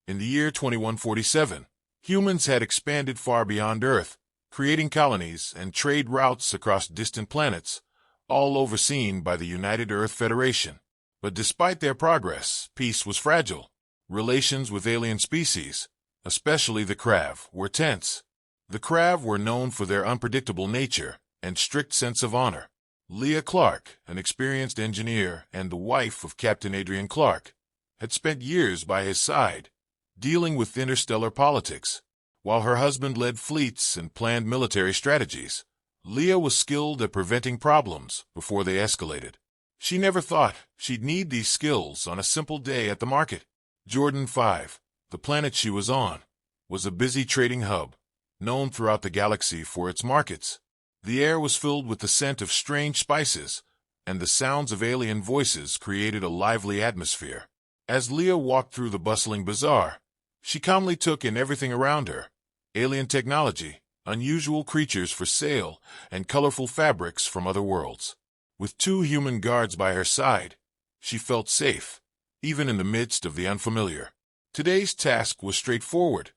In the year 2147, humans had expanded far beyond Earth, creating colonies and trade routes across distant planets, all overseen by the United Earth Federation. But despite their progress, peace was fragile. Relations with alien species, especially the Krav, were tense. The Krav were known for their unpredictable nature and strict sense of honor. Leah Clark, an experienced engineer and the wife of Captain Adrian Clark, had spent years by his side, dealing with interstellar politics. While her husband led fleets and planned military strategies, Leah was skilled at preventing problems before they escalated. She never thought she'd need these skills on a simple day at the market. Jordan 5, the planet she was on, was a busy trading hub, known throughout the galaxy for its markets. The air was filled with the scent of strange spices, and the sounds of alien voices created a lively atmosphere. As Leah walked through the bustling bazaar, she calmly took in everything around her: alien technology, unusual creatures for sale, and colorful fabrics from other worlds. With 2 human guards by her side, she felt safe, even in the midst of the unfamiliar. Today's task was straightforward: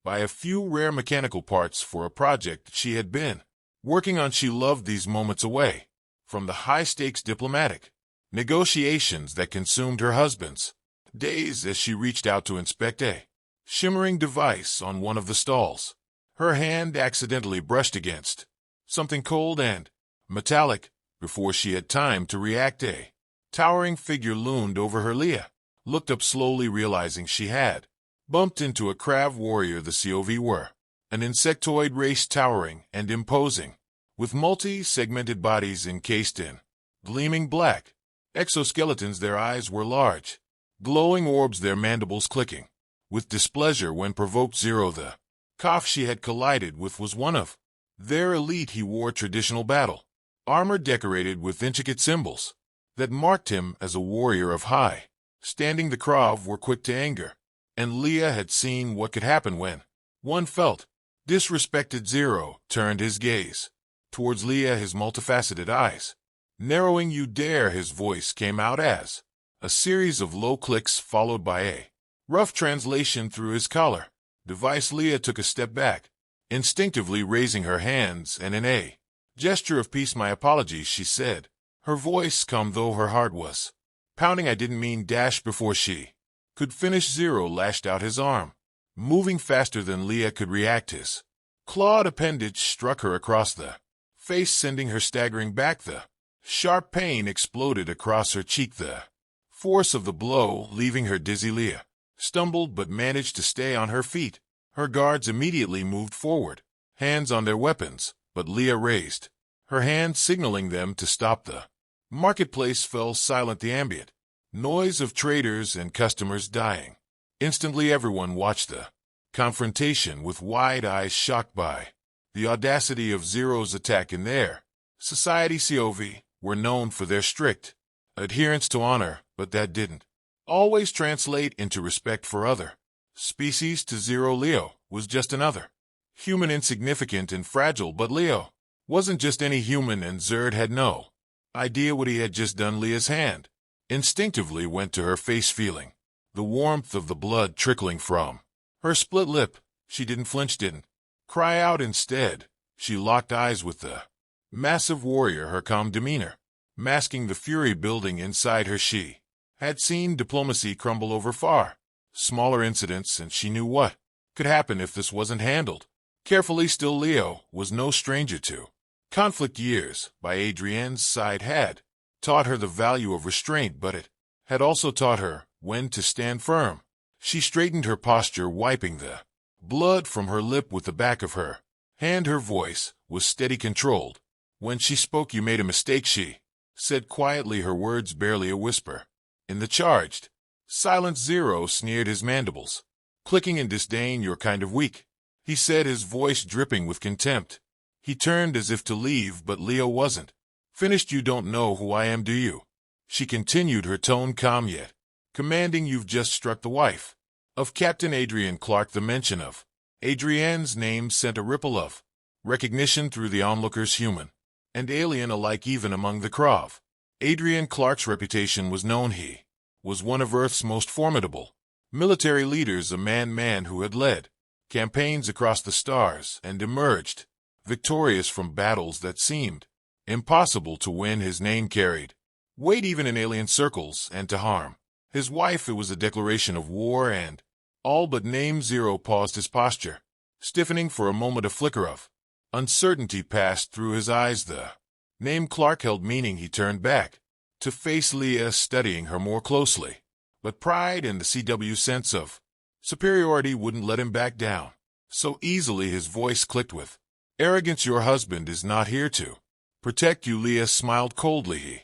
buy a few rare mechanical parts for a project that she had been working on. She loved these moments away from the high-stakes diplomatic negotiations that consumed her husband's days. As she reached out to inspect a shimmering device on one of the stalls, her hand accidentally brushed against something cold and metallic. Before she had time to react, a towering figure loomed over her. Leah looked up slowly, realizing she had bumped into a Krav warrior. The scifi were an insectoid race, towering and imposing, with multi-segmented bodies encased in gleaming black exoskeletons. Their eyes were large, glowing orbs, their mandibles clicking with displeasure when provoked. Zero, the Kaf she had collided with, was one of their elite. He wore traditional battle armor decorated with intricate symbols that marked him as a warrior of high standing. The Krav were quick to anger, and Leah had seen what could happen when one felt disrespected. Zero turned his gaze towards Leah, his multifaceted eyes narrowing. "You dare!" His voice came out as a series of low clicks followed by a rough translation through his collar device. Leah took a step back, instinctively raising her hands, and in a gesture of peace, "My apologies," she said, her voice calm though her heart was pounding. "I didn't mean dash." Before she could finish, Zero lashed out his arm, moving faster than Leah could react. His clawed appendage struck her across the face, sending her staggering back. The sharp pain exploded across her cheek, the force of the blow leaving her dizzy. Leah stumbled but managed to stay on her feet. Her guards immediately moved forward, hands on their weapons, but Leah raised her hand, signaling them to stop. The marketplace fell silent, the ambient noise of traders and customers dying. Instantly, everyone watched the confrontation with wide eyes, shocked by the audacity of Zero's attack. In their society, scifi were known for their strict adherence to honor, but that didn't always translate into respect for other species. To Zero, Leo was just another human, insignificant and fragile. But Leo wasn't just any human, and Zerd had no idea what he had just done. Leah's hand instinctively went to her face, feeling the warmth of the blood trickling from her split lip. She didn't flinch, didn't cry out. Instead, she locked eyes with the massive warrior, her calm demeanor masking the fury building inside her. She had seen diplomacy crumble over far smaller incidents, and she knew what could happen if this wasn't handled carefully. Still, Leo was no stranger to conflict. Years by Adrienne's side had taught her the value of restraint, but it had also taught her when to stand firm. She straightened her posture, wiping the blood from her lip with the back of her hand. Her voice was steady, controlled. When she spoke, "You made a mistake," she said quietly, her words barely a whisper. In the charged silence, Zero sneered, his mandibles clicking in disdain. "You're kind of weak," he said, his voice dripping with contempt. He turned as if to leave, but Leo wasn't finished. "You don't know who I am, do you?" she continued, her tone calm yet commanding. "You've just struck the wife of Captain Adrian Clark." The mention of Adrienne's name sent a ripple of recognition through the onlookers, human and alien alike. Even among the Krav, Adrian Clark's reputation was known. He was one of Earth's most formidable Military leaders, a man who had led campaigns across the stars and emerged victorious from battles that seemed impossible to win. His name carried weight even in alien circles, and to harm his wife it was a declaration of war, and all but name Zero paused, his posture stiffening for a moment. A flicker of uncertainty passed through his eyes. The name Clark held meaning. He turned back to face Leah, studying her more closely, but pride and the CW sense of superiority wouldn't let him back down so easily. His voice clicked with arrogance. Your husband is not here to protect you. Leah smiled coldly. He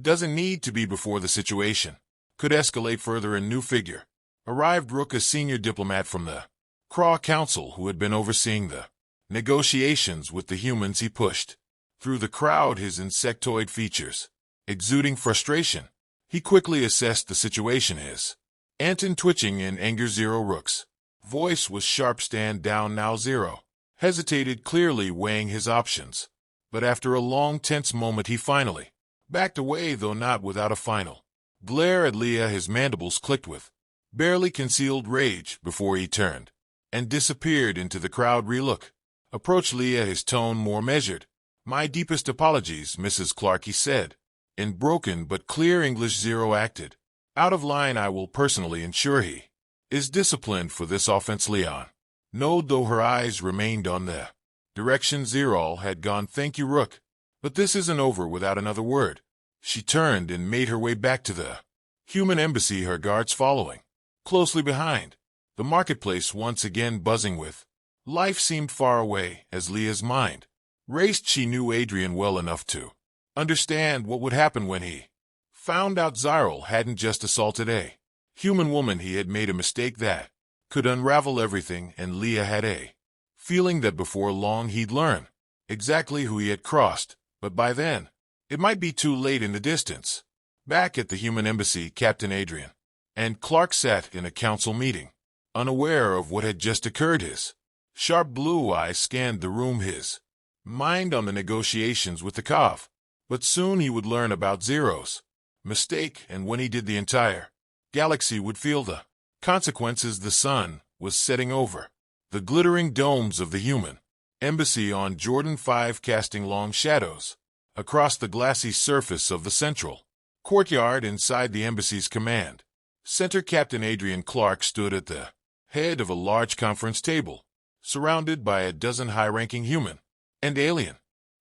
doesn't need to be. Before the situation could escalate further, a new figure arrived. Rook, a senior diplomat from the Craw Council who had been overseeing the negotiations with the humans. He pushed through the crowd, his insectoid features exuding frustration. He quickly assessed the situation, his antennae twitching in anger. Zero Rook's voice was sharp. Stand down now. Zero hesitated, clearly weighing his options, but after a long tense moment he finally backed away, though not without a final glare at Leah. His mandibles clicked with barely concealed rage before he turned and disappeared into the crowd. Relook approached Leah, his tone more measured. My deepest apologies, Mrs. Clark, he said in broken but clear English. Zero acted out of line. I will personally ensure he is disciplined for this offense. Leon nodded, though her eyes remained on the direction Zero had gone. Thank you, Rook, but this isn't over. Without another word, she turned and made her way back to the human embassy, her guards following closely behind. The marketplace once again buzzing with life seemed far away as Leah's mind raced. She knew Adrian well enough to understand what would happen when he found out Zyril hadn't just assaulted a human woman. He had made a mistake that could unravel everything, and Leah had a feeling that before long he'd learn exactly who he had crossed, but by then it might be too late. In the distance, back at the human embassy, Captain Adrian and Clark sat in a council meeting, unaware of what had just occurred. His sharp blue eyes scanned the room, his mind on the negotiations with the Cov. But soon he would learn about Zero's mistake, and when he did, the entire galaxy would feel the consequences. The sun was setting over the glittering domes of the human embassy on Jordan 5, casting long shadows across the glassy surface of the central courtyard. Inside the embassy's command center, Captain Adrian Clark stood at the head of a large conference table, surrounded by a dozen high-ranking human and alien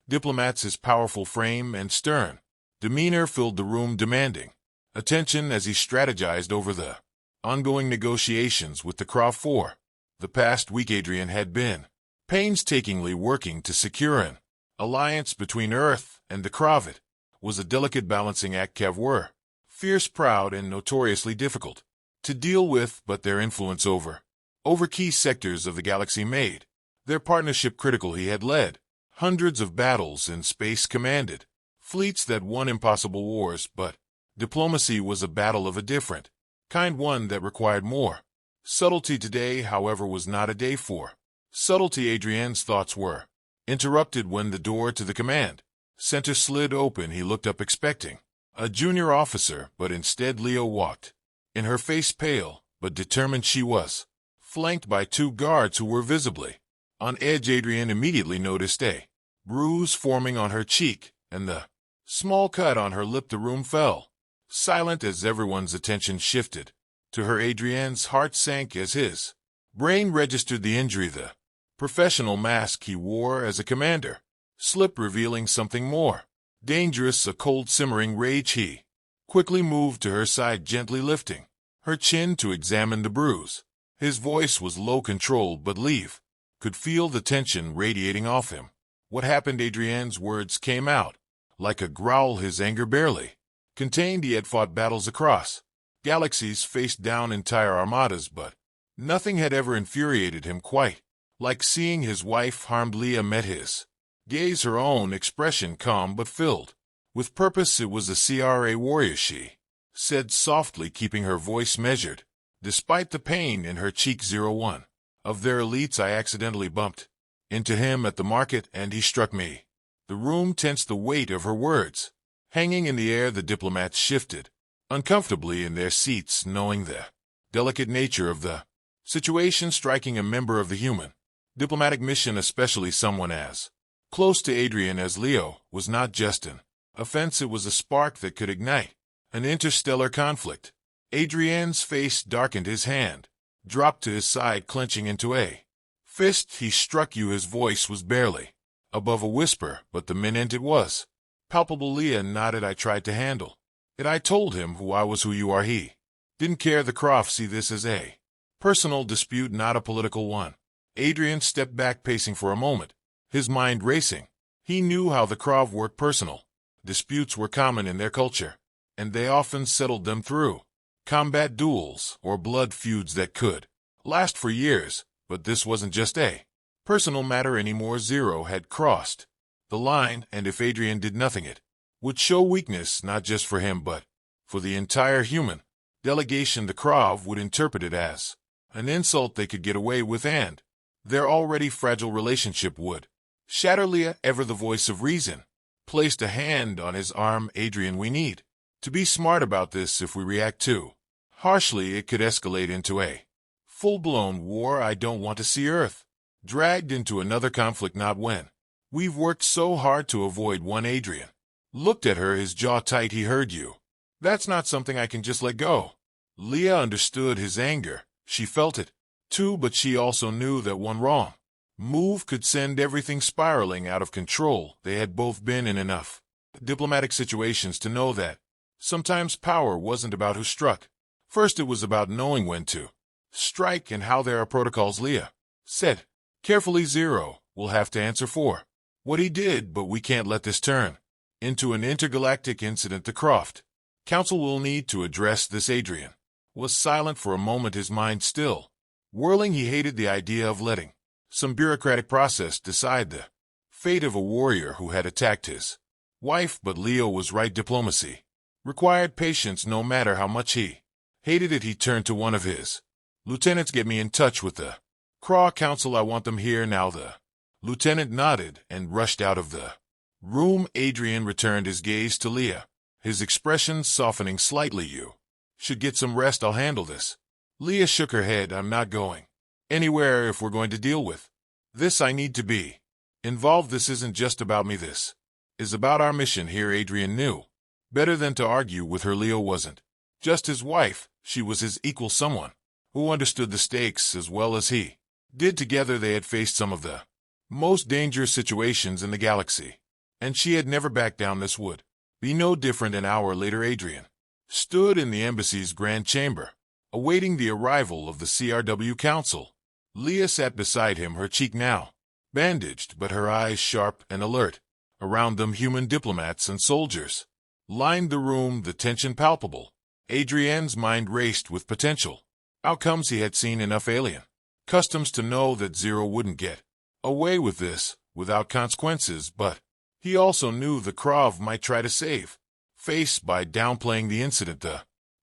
diplomats. His powerful frame and stern demeanor filled the room, demanding attention as he strategized over the ongoing negotiations with the Craw. For the past week, Adrian had been painstakingly working to secure an alliance between Earth and the Craw. It was a delicate balancing act. Cav were fierce, proud, and notoriously difficult to deal with, but their influence over key sectors of the galaxy made their partnership critical. He had led hundreds of battles in space, commanded fleets that won impossible wars, but diplomacy was a battle of a different kind, one that required more subtlety. Today, however, was not a day for subtlety. Adrian's thoughts were interrupted when the door to the command center slid open. He looked up, expecting a junior officer, but instead Leo walked in, her face pale but determined. She was flanked by two guards who were visibly on edge. Adrian immediately noticed a bruise forming on her cheek and the small cut on her lip. The room fell silent as everyone's attention shifted to her. Adrian's heart sank as his brain registered the injury. The professional mask he wore as a commander slipped, revealing something more dangerous, a cold, simmering rage. He quickly moved to her side, gently lifting her chin to examine the bruise. His voice was low, controlled, but Leave could feel the tension radiating off him. What happened? Adrian's words came out like a growl, his anger barely contained. He had fought battles across galaxies, faced down entire armadas, but nothing had ever infuriated him quite like seeing his wife harmed. Leah met his gaze, her own expression calm but filled with purpose. It was a CRA warrior, she said softly, keeping her voice measured. Despite the pain in her cheek, 01 of their elites I accidentally bumped into him at the market, and he struck me. The room tensed, the weight of her words hanging in the air. The diplomats shifted uncomfortably in their seats, knowing the delicate nature of the situation striking a member of the human diplomatic mission, especially someone as close to Adrian as Leo, was not just an offense, it was a spark that could ignite an interstellar conflict. Adrian's face darkened, his hand dropped to his side, clenching into a fist. He struck you. His voice was barely above a whisper, but the minute it was palpable. Leah nodded. I tried to handle it. I told him who I was, who you are. He didn't care. The Crofts see this as a personal dispute, not a political one. Adrian stepped back, pacing for a moment, his mind racing. He knew how the Croft worked. Personal disputes were common in their culture, and they often settled them through combat duels or blood feuds that could last for years. But this wasn't just a personal matter anymore. Zero had crossed the line, and if Adrian did nothing, it would show weakness, not just for him but for the entire human delegation. The Croft would interpret it as an insult they could get away with, and their already fragile relationship would shatter. Leah, ever the voice of reason, placed a hand on his arm. Adrian, we need to be smart about this. If we react too harshly, it could escalate into a full-blown war. I don't want to see Earth dragged into another conflict, not when we've worked so hard to avoid one. Adrian looked at her, his jaw tight. He heard you. That's not something I can just let go. Leah understood his anger. She felt it too, but she also knew that one wrong move could send everything spiraling out of control. They had both been in enough diplomatic situations to know that sometimes power wasn't about who struck first, it was about knowing when to strike and how. There are protocols, Leah said carefully. Zero will have to answer for what he did, but we can't let this turn into an intergalactic incident. The Croft Council will need to address this. Adrian was silent for a moment, his mind still whirling. He hated the idea of letting some bureaucratic process decide the fate of a warrior who had attacked his wife, but Leo was right. Diplomacy required patience, no matter how much he hated it. He turned to one of his lieutenants. Get me in touch with the Craw Council. I want them here now. The lieutenant nodded and rushed out of the room. Adrian returned his gaze to Leah, his expression softening slightly. You should get some rest. I'll handle this. Leah shook her head. I'm not going anywhere. If we're going to deal with this, I need to be involved. This isn't just about me. This is about our mission here. Adrian knew better than to argue with her. Leo wasn't just his wife. She was his equal, someone who understood the stakes as well as he did. Together they had faced some of the most dangerous situations in the galaxy, and she had never backed down. This would be no different. An hour later, Adrian stood in the embassy's grand chamber, awaiting the arrival of the CRW Council. Leah sat beside him, her cheek now bandaged, but her eyes sharp and alert. Around them, human diplomats and soldiers lined the room, the tension palpable. Adrian's mind raced with potential outcomes. He had seen enough alien customs to know that Zero wouldn't get away with this without consequences, but he also knew the Krav might try to save face by downplaying the incident. The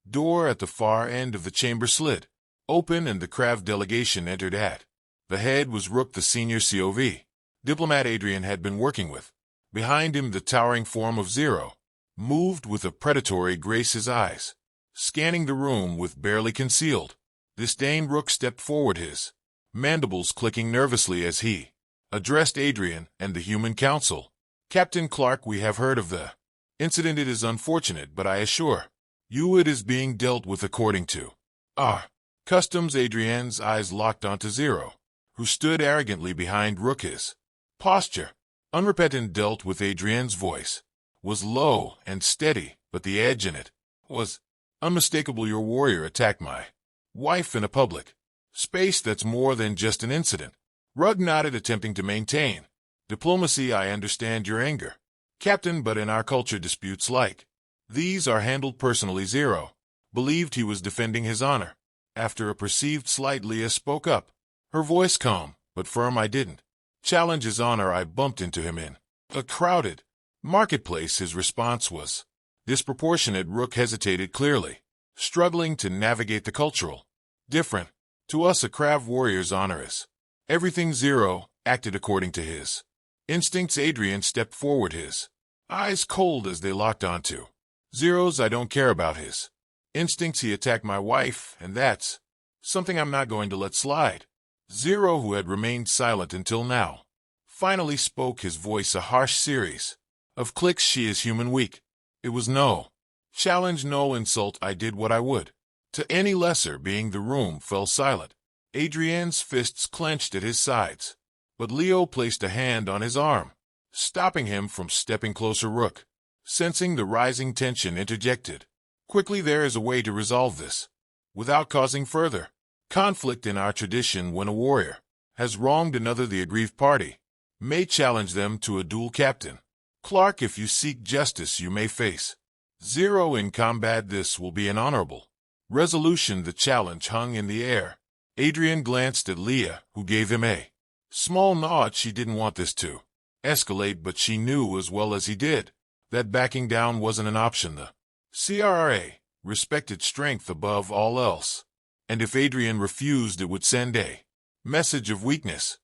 door at the far end of the chamber slid open, and the Krav delegation entered. At the head was Rook, the senior COV diplomat Adrian had been working with. Behind him, the towering form of Zero moved with a predatory grace, his eyes scanning the room with barely concealed disdain. Rook stepped forward, his mandibles clicking nervously as he addressed Adrian and the Human Council. Captain Clark, we have heard of the incident. It is unfortunate, but I assure you it is being dealt with according to our customs. Adrian's eyes locked onto Zero, who stood arrogantly behind Rook. His posture unrepentant. Dealt with. Adrian's voice was low and steady, but the edge in it was unmistakable. Your warrior attacked my wife in a public space. That's more than just an incident. Rugg nodded, attempting to maintain diplomacy. I understand your anger, Captain, but in our culture, disputes like these are handled personally. Zero believed he was defending his honor. After a perceived slight, Leah spoke up, her voice calm but firm. I didn't challenge his honor. I bumped into him in a crowded marketplace. His response was disproportionate. Rook hesitated, clearly struggling to navigate the cultural different. To us, a Krav warrior's honor is everything. Zero acted according to his instincts. Adrian stepped forward, his eyes cold as they locked onto Zero's. I don't care about his Instincts he attacked my wife, and that's something I'm not going to let slide. Zero, who had remained silent until now, finally spoke, his voice a harsh series of clicks. She is human weak. It was no challenge, no insult. I did what I would to any lesser being. The room fell silent. Adrienne's fists clenched at his sides, but Leo placed a hand on his arm, stopping him from stepping closer. Rook, sensing the rising tension, interjected quickly, there is a way to resolve this without causing further conflict. In our tradition, when a warrior has wronged another, the aggrieved party may challenge them to a duel. Captain Clark, if you seek justice, you may face Zero in combat. This will be an honorable resolution. The challenge hung in the air. Adrienne glanced at Leah, who gave him a small nod. She didn't want this to escalate, but she knew as well as he did that backing down wasn't an option. The CRA respected strength above all else, and if Adrienne refused, it would send a message of weakness,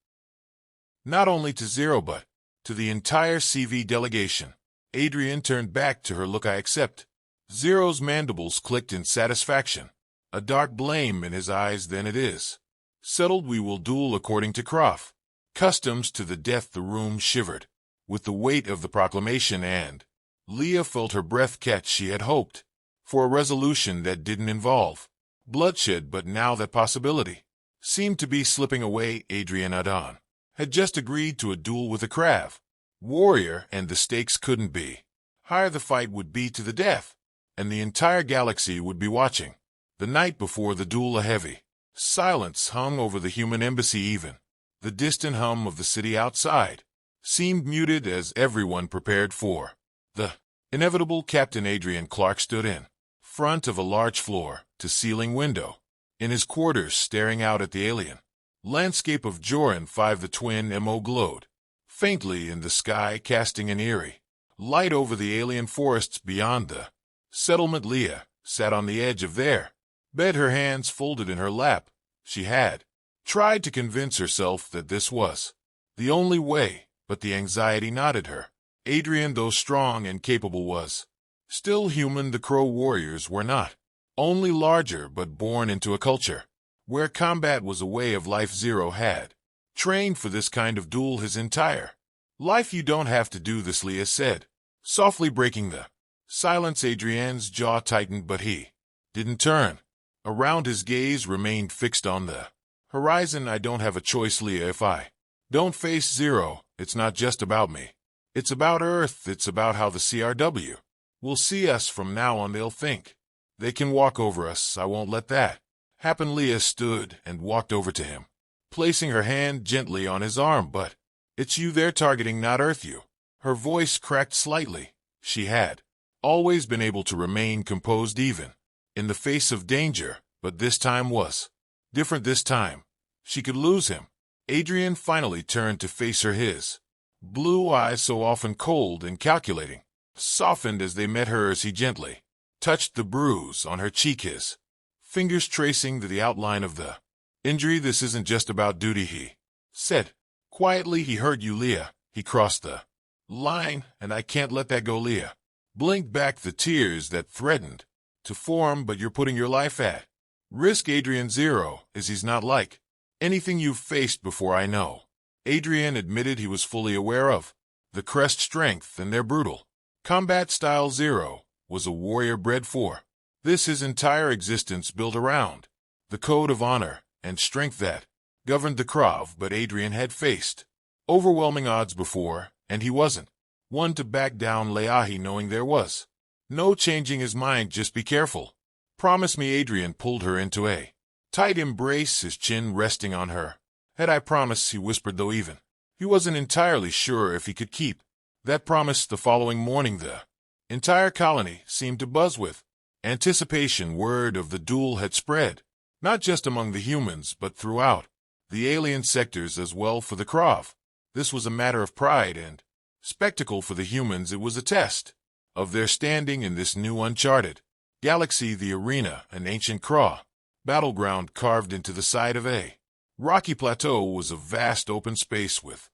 not only to Zero but to the entire CV delegation. Adrienne turned back to her. Look, I accept. Zero's mandibles clicked in satisfaction, a dark blame in his eyes. Then it is settled. We will duel according to Croft customs, to the death. The room shivered with the weight of the proclamation, and Leah felt her breath catch. She had hoped for a resolution that didn't involve bloodshed, but now that possibility seemed to be slipping away. Adrienne Adon had just agreed to a duel with a Krav warrior, and the stakes couldn't be higher. The fight would be to the death, and the entire galaxy would be watching. The night before the duel, a heavy silence hung over the human embassy. Even the distant hum of the city outside seemed muted as everyone prepared for the inevitable. Captain Adrian Clark stood in front of a large floor-to-ceiling window in his quarters, staring out at the alien landscape of Joran 5. The twin MO glowed faintly in the sky, casting an eerie light over the alien forests beyond the settlement. Leah sat on the edge of their bed, her hands folded in her lap. She had tried to convince herself that this was the only way, but the anxiety knotted her. Adrienne, though strong and capable, was still human. The Crow warriors were not only larger, but born into a culture where combat was a way of life. Zero had trained for this kind of duel his entire life. You don't have to do this, Leah said, softly breaking the silence. Adrienne's jaw tightened, but he didn't turn around. His gaze remained fixed on the horizon. I don't have a choice, Leah. If I don't face Zero, it's not just about me. It's about Earth. It's about how the CRW will see us from now on. They'll think they can walk over us. I won't let that happen. Leah stood and walked over to him, placing her hand gently on his arm. But it's you they're targeting, not Earth. You. Her voice cracked slightly. She had always been able to remain composed even in the face of danger, but this time was different. This time she could lose him. Adrienne finally turned to face her. His blue eyes, so often cold and calculating, softened as they met hers. He gently touched the bruise on her cheek, his fingers tracing the outline of the injury. This isn't just about duty, he said quietly. He hurt you, Leah. He crossed the line, and I can't let that go. Leah blinked back the tears that threatened to form. But you're putting your life at risk. Adrian. Zero is he's not like anything you've faced before. I know. Adrian admitted he was fully aware of the Crest strength and their brutal combat style. Zero was a warrior bred for this, his entire existence built around the code of honor and strength that governed the Krav. But Adrian had faced overwhelming odds before, and he wasn't one to back down. Leahi, knowing there was no changing his mind. Just be careful. Promise me. Adrian pulled her into a tight embrace, his chin resting on her head. I promise, he whispered, though even he wasn't entirely sure if he could keep that promise. The following morning, the entire colony seemed to buzz with anticipation. Word of the duel had spread, not just among the humans, but throughout the alien sectors as well. For the Krav, this was a matter of pride and spectacle. For the humans, it was a test of their standing in this new uncharted galaxy. The arena, an ancient Krav battleground carved into the side of a rocky plateau, was a vast open space with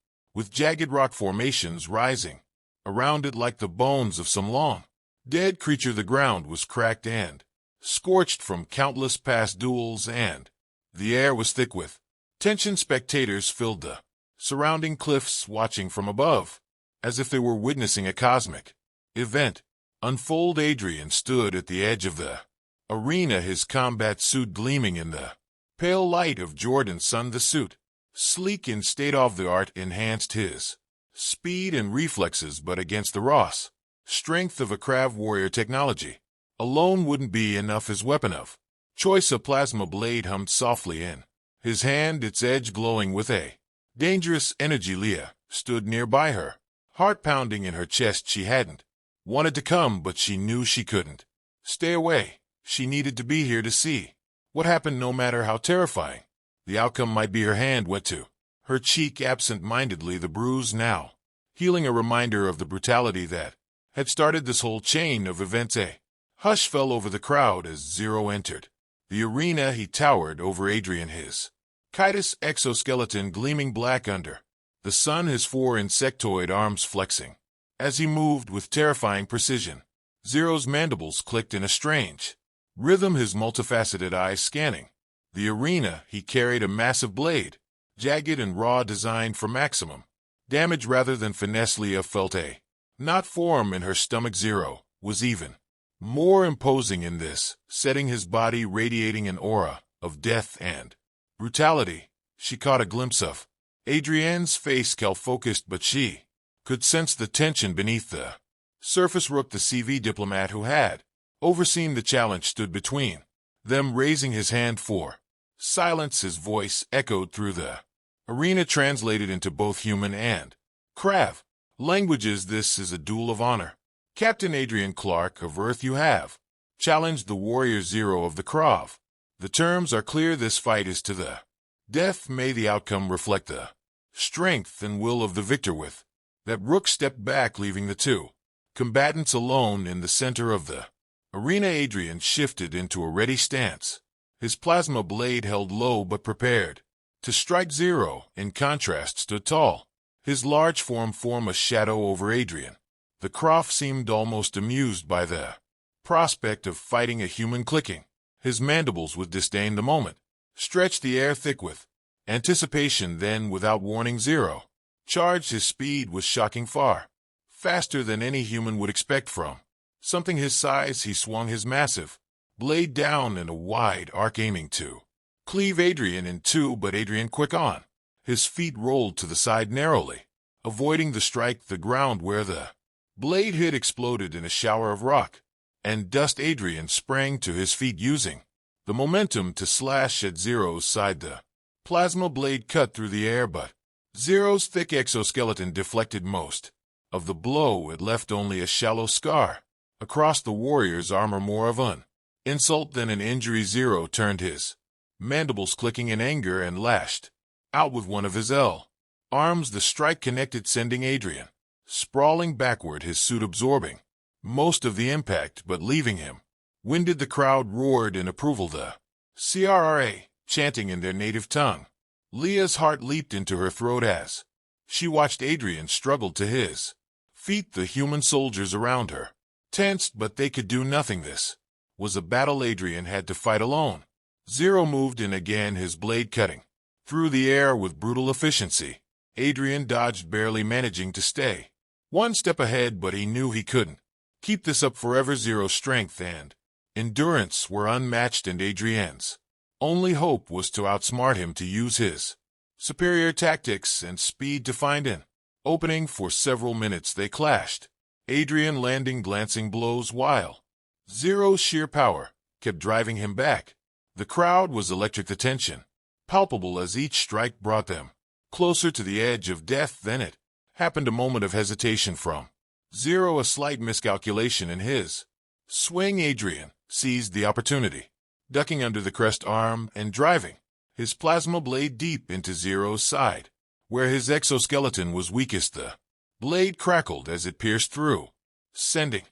jagged rock formations rising around it like the bones of some long dead creature. The ground was cracked and scorched from countless past duels, and the air was thick with tension. Spectators filled the surrounding cliffs, watching from above, as if they were witnessing a cosmic event unfold. Adrian stood at the edge of the arena, his combat suit gleaming in the pale light of Jordan's sun. The suit, sleek and state-of-the-art, enhanced his speed and reflexes, but against the raw strength of a Krav warrior, technology alone wouldn't be enough. His weapon of choice, a plasma blade, hummed softly in his hand, its edge glowing with a dangerous energy. Leah stood nearby, her heart pounding in her chest. She hadn't wanted to come, but she knew she couldn't stay away. She needed to be here to see what happened, no matter how terrifying the outcome might be. Her hand went to her cheek absent-mindedly, the bruise now healing, a reminder of the brutality that had started this whole chain of events. A hush fell over the crowd as Zero entered the arena. He towered over Adrian, his chitinous exoskeleton gleaming black under the sun, his four insectoid arms flexing as he moved with terrifying precision. Zero's mandibles clicked in a strange rhythm, his multifaceted eyes scanning the arena. He carried a massive blade, jagged and raw, designed for maximum damage rather than finesse. Leah felt a knot form in her stomach. Zero was even more imposing in this setting, his body radiating an aura of death and brutality. She caught a glimpse of Adrienne's face, cal-focused, but she could sense the tension beneath the surface. Rook, the CV diplomat who had overseen the challenge, stood between them, raising his hand for silence. His voice echoed through the arena, translated into both human and Krav languages. This is a duel of honor. Captain Adrian Clark of Earth, you have challenged the Warrior Zero of the Krav. The terms are clear. This fight is to the death. May the outcome reflect the strength and will of the victor. With that, Rook stepped back, leaving the two combatants alone in the center of the arena. Adrian shifted into a ready stance, his plasma blade held low but prepared to strike. Zero, in contrast, stood tall, his large form a shadow over Adrian. The Krav seemed almost amused by the prospect of fighting a human, clicking his mandibles with disdain. The moment stretched, the air thick with anticipation. Then, without warning, Zero charged. His speed was shocking, far faster than any human would expect from something his size. He swung his massive blade down in a wide arc, aiming to cleave Adrian in two, but Adrian, quick on his feet, rolled to the side, narrowly avoiding the strike. The ground where the blade hit exploded in a shower of rock and dust. Adrian sprang to his feet, using the momentum to slash at Zero's side. The plasma blade cut through the air, but Zero's thick exoskeleton deflected most of the blow. It left only a shallow scar across the warrior's armor, more of an insult than an injury. Zero turned, his mandibles clicking in anger, and lashed out with one of his arms. The strike connected, sending Adrian sprawling backward, his suit absorbing most of the impact but leaving him winded. The crowd roared in approval, the CRRA chanting in their native tongue. Leah's heart leaped into her throat as she watched Adrian struggle to his feet. The human soldiers around her tensed, but they could do nothing. This was a battle Adrian had to fight alone. Zero moved in again, his blade cutting through the air with brutal efficiency. Adrian dodged, barely managing to stay one step ahead, but he knew he couldn't keep this up forever. Zero's strength and endurance were unmatched, and Adrian's only hope was to outsmart him, to use his superior tactics and speed to find an opening. For several minutes they clashed, Adrian landing glancing blows while Zero's sheer power kept driving him back. The crowd was electric, the tension palpable as each strike brought them closer to the edge of death. Then it happened, a moment of hesitation from Zero, a slight miscalculation in his swing. Adrian seized the opportunity, ducking under the crest arm and driving his plasma blade deep into Zero's side, where his exoskeleton was weakest. The blade crackled as it pierced through, sending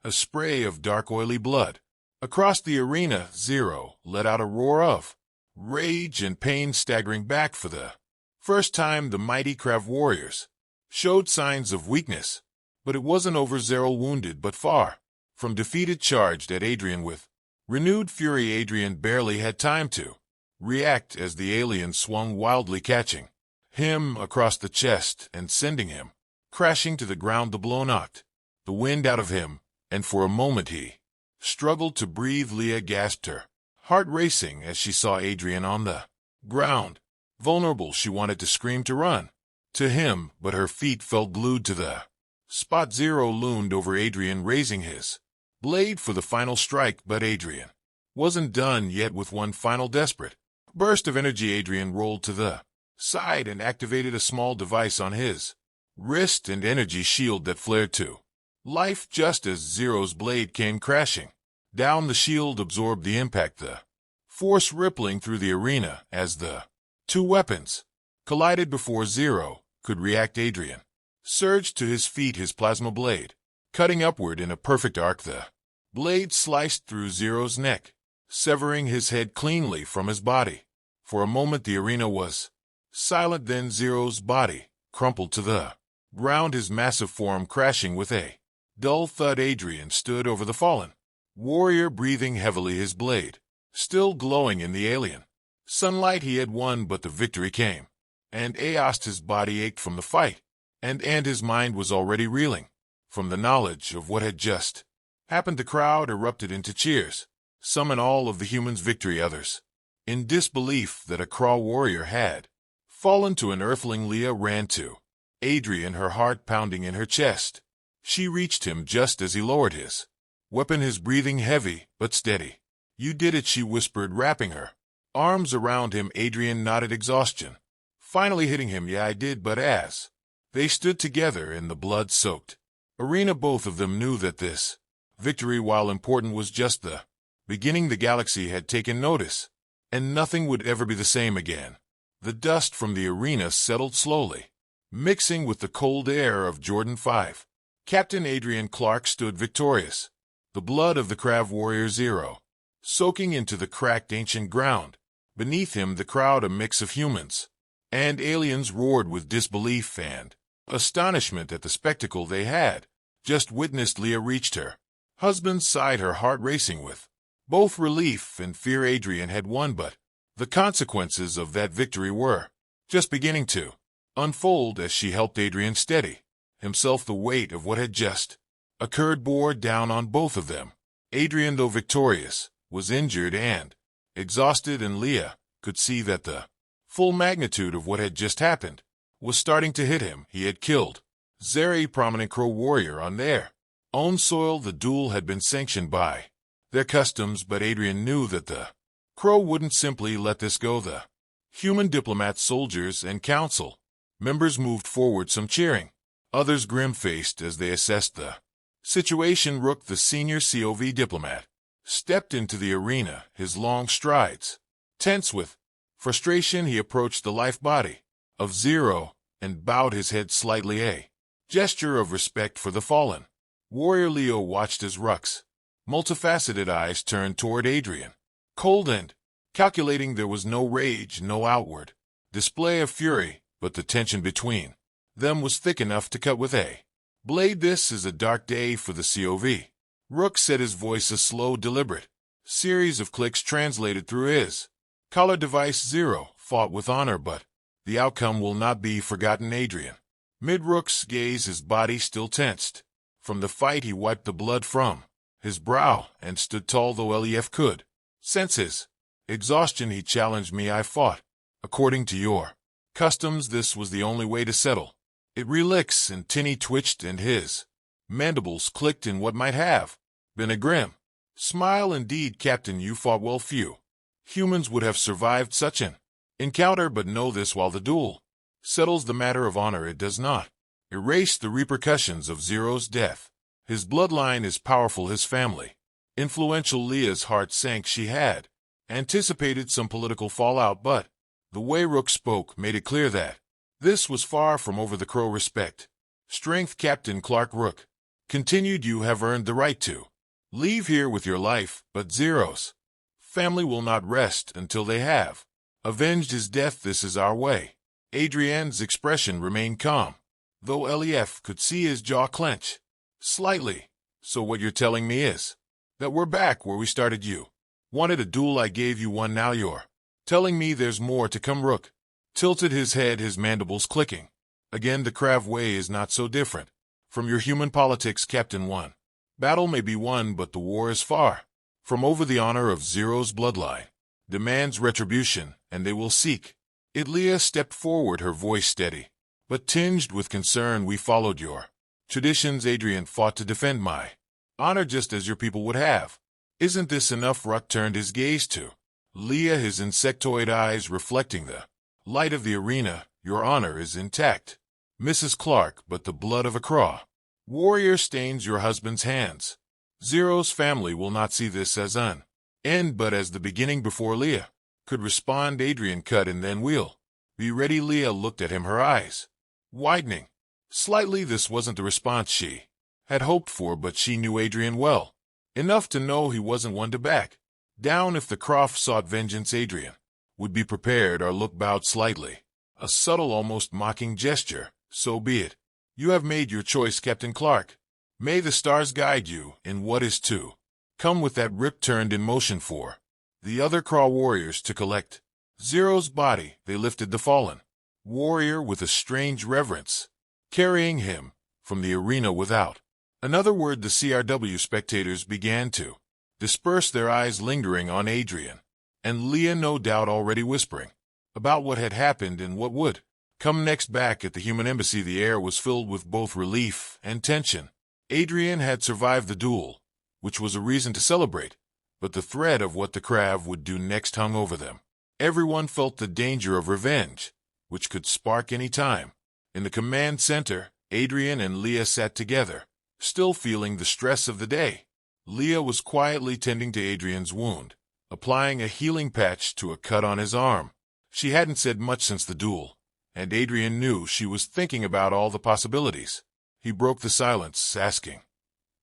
a spray of dark oily blood across the arena. Zero let out a roar of rage and pain, staggering back. For the first time, the mighty Krav warriors showed signs of weakness, but it wasn't over. Zero, wounded but far from defeated, charged at Adrian with Renewed fury. Adrian barely had time to react as the alien swung wildly, catching him across the chest and sending him crashing to the ground. The blow knocked the wind out of him, and for a moment he struggled to breathe. Leah gasped, her heart racing as she saw Adrian on the ground. Vulnerable, she wanted to scream, to run to him, but her feet felt glued to the spot. Zero loomed over Adrian, raising his blade for the final strike, but Adrian wasn't done yet. With one final desperate burst of energy, Adrian rolled to the side and activated a small device on his wrist, and energy shield that flared to life just as Zero's blade came crashing down. The shield absorbed the impact, the force rippling through the arena as the two weapons collided before Zero could react. Adrian surged to his feet, his plasma blade cutting upward in a perfect arc. The blade sliced through Zero's neck, severing his head cleanly from his body. For a moment the arena was silent, then Zero's body crumpled to the ground, his massive form crashing with a dull thud. Adrian stood over the fallen warrior, breathing heavily, his blade still glowing in the alien sunlight. He had won, but the victory came, and his body ached from the fight, and his mind was already reeling from the knowledge of what had just happened. The crowd erupted into cheers, some and all of the humans' victory, others in disbelief that a Kraw warrior had fallen to an earthling. Leah ran to Adrian, her heart pounding in her chest. She reached him just as he lowered his weapon, his breathing heavy but steady. "You did it," she whispered, wrapping her arms around him. Adrian nodded, exhaustion finally hitting him. "Yeah, I did." But as they stood together in the blood-soaked arena, both of them knew that this victory, while important, was just the beginning. The galaxy had taken notice, and nothing would ever be the same again. The dust from the arena settled slowly, mixing with the cold air of Jordan 5. Captain Adrian Clark stood victorious, the blood of the Krav warrior Zero soaking into the cracked ancient ground. Beneath him the crowd, a mix of humans and aliens, roared with disbelief and astonishment at the spectacle they had just witnessed. Leah reached her husband's side, her heart racing with both relief and fear. Adrian had won, but the consequences of that victory were just beginning to unfold. As she helped Adrian steady himself, the weight of what had just occurred bore down on both of them. Adrian, though victorious, was injured and exhausted, and Leah could see that the full magnitude of what had just happened was starting to hit him. He had killed Zeri, prominent Crow warrior, on their own soil. The duel had been sanctioned by their customs, but Adrian knew that the Crow wouldn't simply let this go. The human diplomats, soldiers, and council members moved forward, some cheering, others grim-faced as they assessed the situation. Rook, the senior COV diplomat, stepped into the arena, his long strides tense with frustration. He approached the life body of Zero and bowed his head slightly, a gesture of respect for the fallen warrior. Leo watched as Rook's multifaceted eyes turned toward Adrian, cold and calculating. There was no rage, no outward display of fury, but the tension between them was thick enough to cut with a blade. "This is a dark day for the COV," Rook said, his voice a slow, deliberate series of clicks translated through his collar device. Zero fought with honor, but the outcome will not be forgotten. Adrian mid Rook's gaze, his body still tensed from the fight. He wiped the blood from his brow and stood tall, though Lef could sense his exhaustion. He challenged me. "I fought according to your customs. This was the only way to settle it." Relix and Tinny twitched, and his mandibles clicked in what might have been a grim smile. "Indeed, Captain, you fought well. Few humans would have survived such an encounter, but know this: while the duel settles the matter of honor, it does not erase the repercussions of Zero's death. His bloodline is powerful, his family influential." Leah's heart sank. She had anticipated some political fallout, but the way Rook spoke made it clear that this was far from over the Crow respect. "Strength, Captain Clark," Rook continued. "You have earned the right to leave here with your life, but Zero's family will not rest until they have avenged his death. This is our way." Adrian's expression remained calm, though Lef could see his jaw clench slightly. "So what you're telling me is that we're back where we started." "You Wanted a duel, I gave you one, now you're telling me there's more to come. Rook tilted his head, his mandibles clicking. Again, the Krav way is not so different from your human politics, Captain One. Battle may be won, but the war is far from over. The honor of Zero's bloodline demands retribution, and they will seek it. Leah stepped forward, her voice steady, but tinged with concern. We followed your traditions. Adrian fought to defend my honor just as your people would have. Isn't this enough? Ruck turned his gaze to Leah, his insectoid eyes reflecting the light of the arena. Your honor is intact, Mrs. Clark, but the blood of a Craw warrior stains your husband's hands. Zero's family will not see this as an end, but as the beginning. Before Leah could respond, Adrian cut in. Then we'll be ready. Leah looked at him, her eyes widening slightly. This wasn't the response she had hoped for, but she knew Adrian well enough to know he wasn't one to back down. If the Croft sought vengeance, Adrian would be prepared. Our look bowed slightly, a subtle, almost mocking gesture. So be it. You have made your choice, Captain Clark. May the stars guide you in what is to come. With that, Rip turned in motion for the other Craw warriors to collect Zero's body. They lifted the fallen warrior with a strange reverence, carrying him from the arena without another word. The CRW spectators began to disperse, their eyes lingering on Adrian and Leah, no doubt already whispering about what had happened and what would come next. Back at the human embassy, the air was filled with both relief and tension. Adrian had survived the duel, which was a reason to celebrate, but the threat of what the Krav would do next hung over them. Everyone felt the danger of revenge, which could spark any time. In the command center, Adrian and Leah sat together, still feeling the stress of the day. Leah was quietly tending to Adrian's wound, applying a healing patch to a cut on his arm. She hadn't said much since the duel, and Adrian knew she was thinking about all the possibilities. He broke the silence, asking,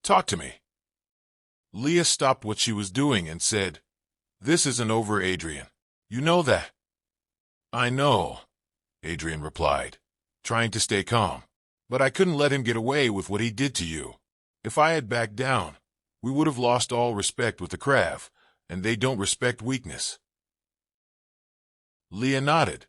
"Talk to me." Leah stopped what she was doing and said, "This isn't over, Adrian. You know that." "I know," Adrian replied, trying to stay calm. "But I couldn't let him get away with what he did to you. If I had backed down, we would have lost all respect with the Krav, and they don't respect weakness." Leah nodded,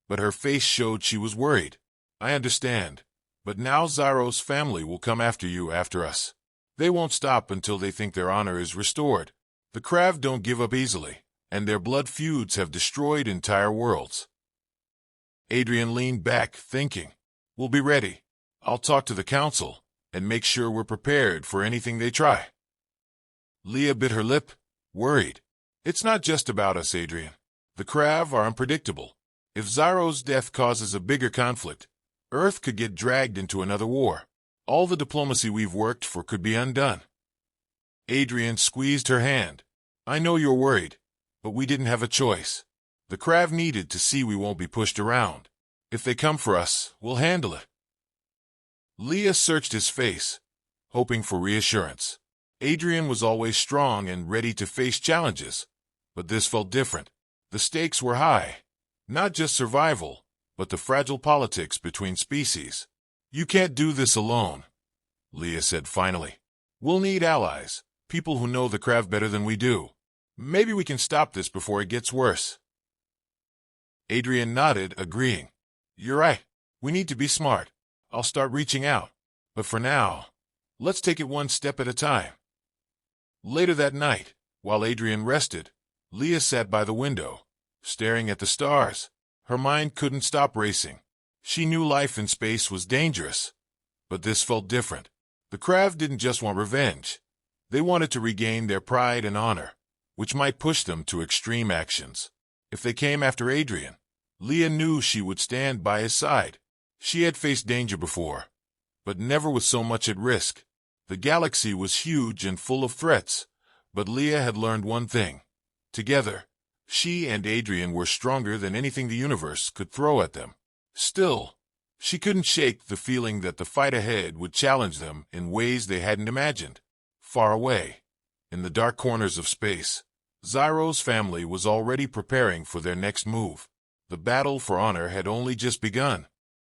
but her face showed she was worried. "I understand, but now Zero's family will come after you, after us. They won't stop until they think their honor is restored. The Krav don't give up easily, and their blood feuds have destroyed entire worlds." Adrian leaned back, thinking, "We'll be ready. I'll talk to the council and make sure we're prepared for anything they try." Leah bit her lip, worried. "It's not just about us, Adrian. The Krav are unpredictable. If Zero's death causes a bigger conflict, Earth could get dragged into another war. All the diplomacy we've worked for could be undone." Adrian squeezed her hand. "I know you're worried, but we didn't have a choice. The Krav needed to see we won't be pushed around. If they come for us, we'll handle it." Leah searched his face, hoping for reassurance. Adrian was always strong and ready to face challenges, but this felt different. The stakes were high, not just survival, but the fragile politics between species. "You can't do this alone," Leah said finally. "We'll need allies, people who know the Krav better than we do. Maybe we can stop this before it gets worse." Adrian nodded, agreeing. "You're right. We need to be smart. I'll start reaching out. But for now, let's take it one step at a time." Later that night, while Adrian rested, Leah sat by the window, staring at the stars. Her mind couldn't stop racing. She knew life in space was dangerous, but this felt different. The Krav didn't just want revenge. They wanted to regain their pride and honor, which might push them to extreme actions. If they came after Adrian, Leah knew she would stand by his side. She had faced danger before, but never with so much at risk. The galaxy was huge and full of threats, but Leah had learned one thing. Together, she and Adrian were stronger than anything the universe could throw at them. Still, she couldn't shake the feeling that the fight ahead would challenge them in ways they hadn't imagined. Far away, in the dark corners of space, Zero's family was already preparing for their next move. The battle for honor had only just begun.